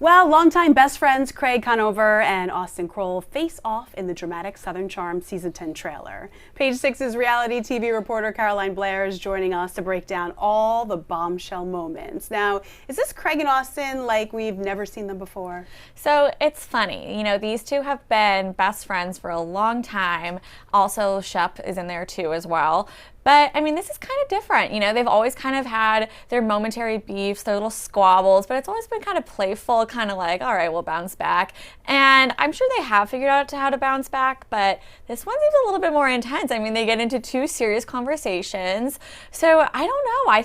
Well, longtime best friends Craig Conover and Austen Kroll face off in the dramatic Southern Charm Season 10 trailer. Page Six's reality TV reporter Caroline Blair is joining us to break down all the bombshell moments. Now, is this Craig and Austen like we've never seen them before? So it's funny, these two have been best friends for a long time. Also, Shep is in there too as well. But, I mean, this is kind of different. They've always kind of had their momentary beefs, their little squabbles, but it's always been kind of playful, kind of like, all right, we'll bounce back. And I'm sure they have figured out how to bounce back, but this one seems a little bit more intense. I mean, they get into two serious conversations. So, I don't know. I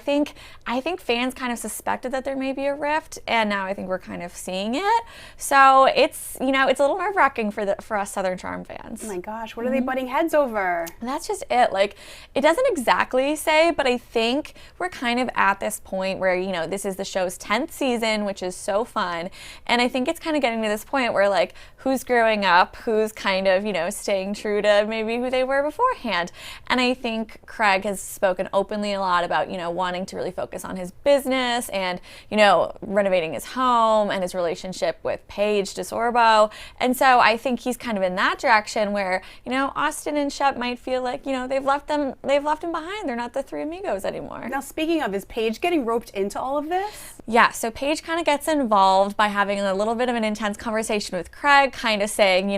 think fans kind of suspected that there may be a rift, and now I think we're kind of seeing it. So, it's, it's a little nerve-wracking for us Southern Charm fans. Oh my gosh, what are they butting heads over? And that's just it. Like, it doesn't exactly say, but I think we're kind of at this point where, this is the show's 10th season, which is so fun. And I think it's kind of getting to this point where, like, who's growing up, who's kind of, staying true to maybe who they were beforehand. And I think Craig has spoken openly a lot about, wanting to really focus on his business and, renovating his home and his relationship with Paige DeSorbo. And so I think he's kind of in that direction where, Austen and Shep might feel like, they've left him behind. They're not the three amigos anymore. Now, speaking of, is Paige getting roped into all of this? Yeah, so Paige kind of gets involved by having a little bit of an intense conversation with Craig, kind of saying,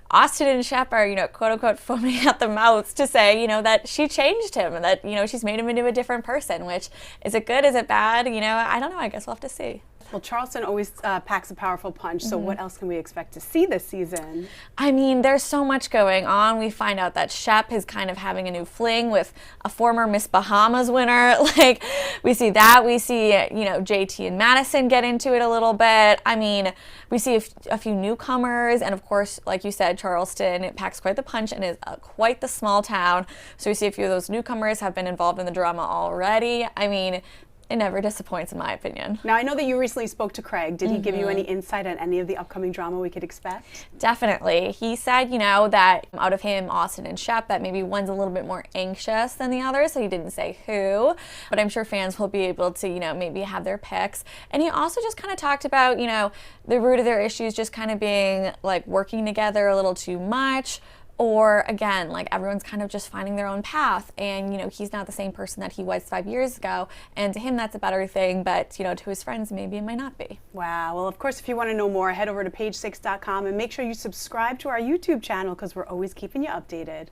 Austen and Shep are, quote unquote, foaming at the mouths to say, that she changed him and that, she's made him into a different person, which is it good? Is it bad? I don't know. I guess we'll have to see. Well, Charleston always packs a powerful punch, so what else can we expect to see this season? I mean, there's so much going on. We find out that Shep is kind of having a new fling with a former Miss Bahamas winner. Like, we see that. We see, JT and Madison get into it a little bit. I mean, we see a few newcomers, and of course, like you said, Charleston packs quite the punch and is quite the small town. So we see a few of those newcomers have been involved in the drama already. I mean, it never disappoints, in my opinion. Now, I know that you recently spoke to Craig. Did he give you any insight on any of the upcoming drama we could expect? Definitely. He said, that out of him, Austen and Shep, that maybe one's a little bit more anxious than the other, so he didn't say who. But I'm sure fans will be able to, maybe have their picks. And he also just kind of talked about, the root of their issues just kind of being, like, working together a little too much. Or again, like, everyone's kind of just finding their own path, and he's not the same person that he was 5 years ago, and to him that's a better thing, but to his friends maybe it might not be. Wow. Well, of course, if you want to know more, head over to page6.com and make sure you subscribe to our YouTube channel because we're always keeping you updated.